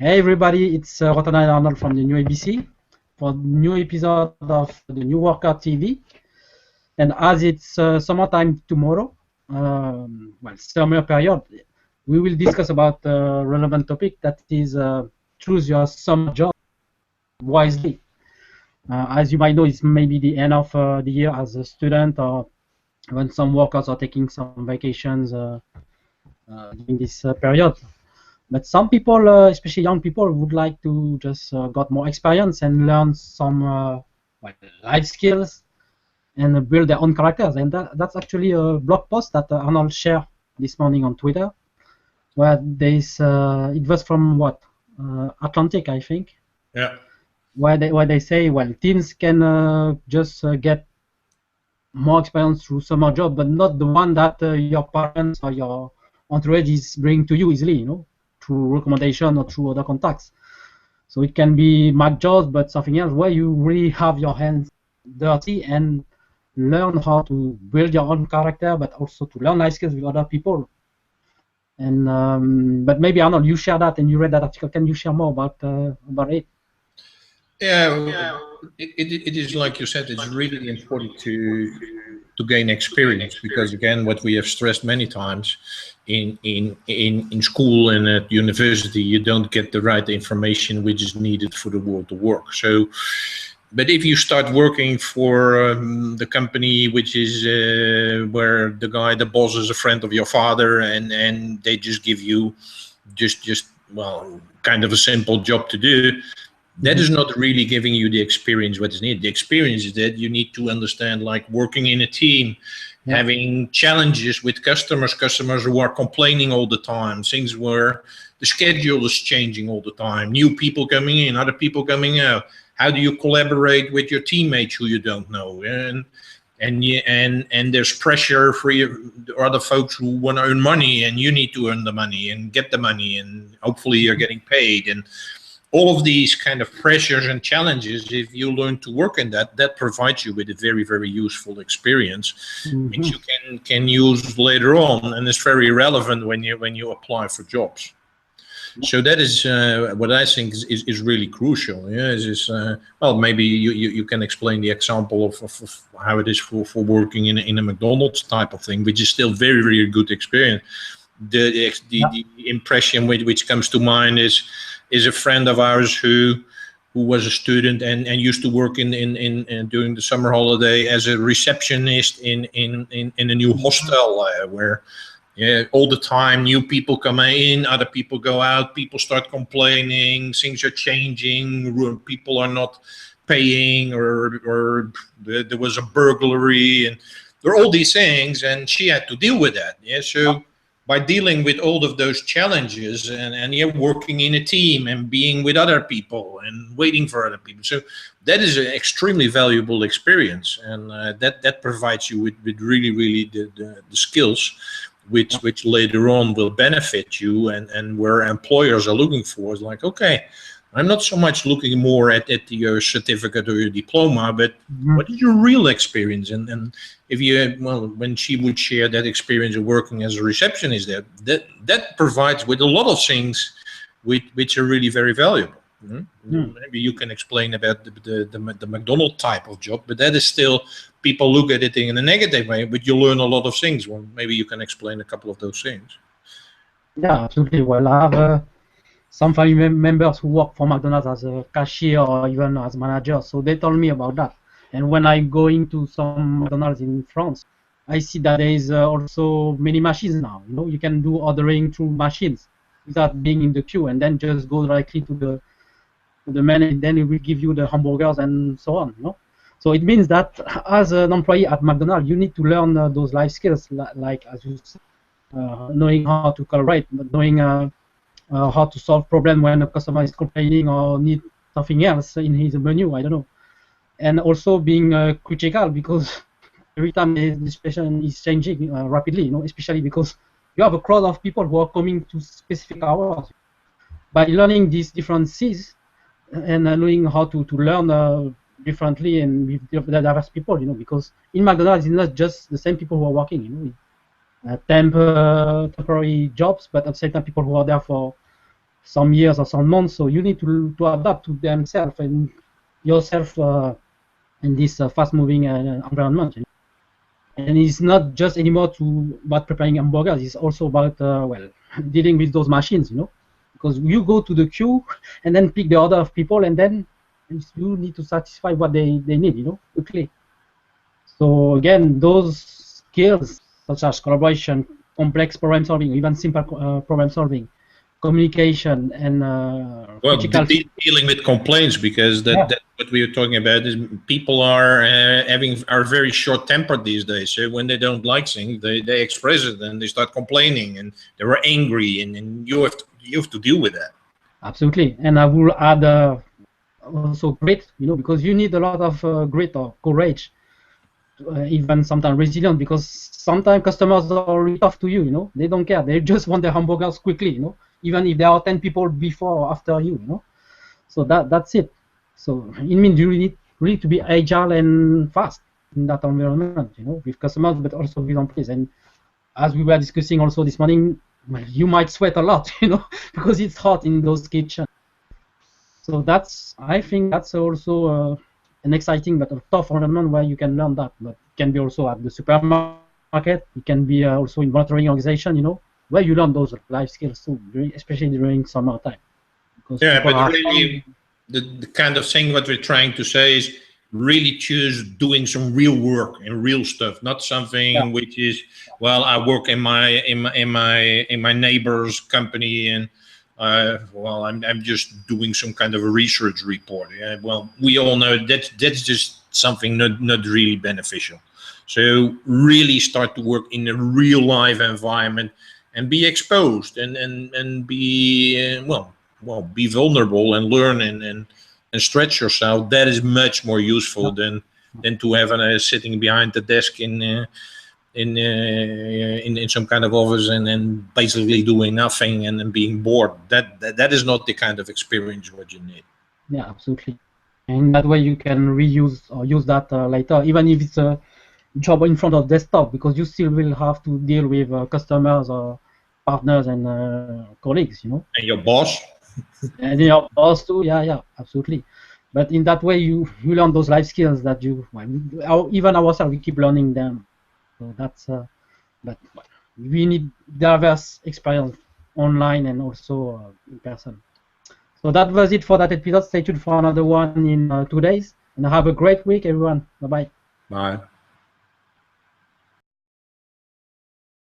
Hey everybody, it's Rotanai Arnold from the new ABC for the new episode of the New Workout TV. And as it's summertime tomorrow, summer period, we will discuss about a relevant topic that is choose your summer job wisely. As you might know, it's maybe the end of the year as a student, or when some workers are taking some vacations during this period. But some people, especially young people, would like to just got more experience and learn some life skills and build their own characters. And that's actually a blog post that Arnold shared this morning on Twitter, where it was from Atlantic, I think. Yeah. Where they say, well, teens can just get more experience through summer job, but not the one that your parents or your entourage is bringing to you easily, through recommendation or through other contacts. So it can be Mac jobs, but something else where you really have your hands dirty and learn how to build your own character, but also to learn life skills with other people. And but maybe Arnold, you share that and you read that article. Can you share more about it? Yeah, it is like you said. It's really important to gain experience because again, what we have stressed many times in school and at university, you don't get the right information which is needed for the world to work. So, but if you start working for the company which is where the boss is a friend of your father, and they just give you just kind of a simple job to do. That is not really giving you the experience what is needed. The experience is that you need to understand, like working in a team, having challenges with customers who are complaining all the time, things where the schedule is changing all the time, new people coming in, other people coming out. How do you collaborate with your teammates who you don't know? And there's pressure for other folks who want to earn money, and you need to earn the money and get the money, and hopefully you're getting paid. And all of these kind of pressures and challenges, if you learn to work in that provides you with a very, very useful experience, which you can use later on, and it's very relevant when you apply for jobs. So that is what I think is really crucial. Well, maybe you can explain the example of how it is for working in a McDonald's type of thing, which is still very, very good experience. The impression which comes to mind is a friend of ours who was a student and used to work in during the summer holiday as a receptionist in a new hostel where all the time new people come in, other people go out, people start complaining, things are changing, people are not paying, or there was a burglary, and there are all these things, and she had to deal with that. So by dealing with all of those challenges and you're working in a team and being with other people and waiting for other people. So that is an extremely valuable experience, and that provides you with really, really the skills which later on will benefit you, and where employers are looking for is like, okay, I'm not so much looking more at your certificate or your diploma, but what is your real experience? And if you, when she would share that experience of working as a receptionist there, that provides with a lot of things which are really very valuable. Maybe you can explain about the McDonald's type of job, but that is still, people look at it in a negative way, but you learn a lot of things. Well, maybe you can explain a couple of those things. Yeah, absolutely. Well, I have some family members who work for McDonald's as a cashier or even as manager, so they told me about that. And when I go into some McDonald's in France, I see that there is also many machines now. You can do ordering through machines without being in the queue, and then just go directly to the menu, and then it will give you the hamburgers and so on. So it means that as an employee at McDonald's, you need to learn those life skills, like as you said, knowing how to collaborate, knowing how to solve problem when a customer is complaining or need something else in his menu, I don't know. And also being critical, because every time the situation is changing rapidly, especially because you have a crowd of people who are coming to specific hours. By learning these different C's and knowing how to learn differently and with the diverse people, because in McDonald's it's not just the same people who are working, temporary jobs, but at the same time people who are there for some years or some months. So you need to adapt to themselves and yourself in this fast-moving environment. And it's not just anymore about preparing hamburgers. It's also about well, dealing with those machines, because you go to the queue and then pick the order of people, and then you need to satisfy what they need, quickly. So again, those skills such as collaboration, complex problem solving, even simple problem solving, communication, and well, dealing with complaints, because that's what we were talking about. Is people are very short-tempered these days. So when they don't like things, they express it and they start complaining and they were angry, and you have to deal with that. Absolutely, and I will add also grit, because you need a lot of grit or courage, even sometimes resilient, because sometimes customers are really tough to you. They don't care. They just want their hamburgers quickly, even if there are 10 people before or after you, So that's it. So it means you need really to be agile and fast in that environment, with customers, but also with employees. And as we were discussing also this morning, well, you might sweat a lot, because it's hot in those kitchens. So I think that's also an exciting but a tough environment where you can learn that. But it can be also at the supermarket. It can be also in volunteering organization, where you learn those life skills too, especially during summertime. Yeah, but really, the kind of thing what we're trying to say is really choose doing some real work and real stuff, not something which is, well, I work in my neighbor's company and well, I'm just doing some kind of a research report. Yeah, well, we all know that's just something not really beneficial. So really start to work in a real life environment and be exposed and be be vulnerable and learn and stretch yourself. That is much more useful than to have sitting behind the desk in some kind of office and basically doing nothing and being bored. That is not the kind of experience what you need. Yeah, absolutely. And that way you can reuse or use that later, even if it's a job in front of desktop, because you still will have to deal with customers or partners and colleagues, And your boss. And your boss too. Yeah, absolutely. But in that way, you learn those life skills that even ourselves, we keep learning them. So that's but we need diverse experience online and also in person. So that was it for that episode. Stay tuned for another one in 2 days, and have a great week, everyone. Bye-bye. Bye.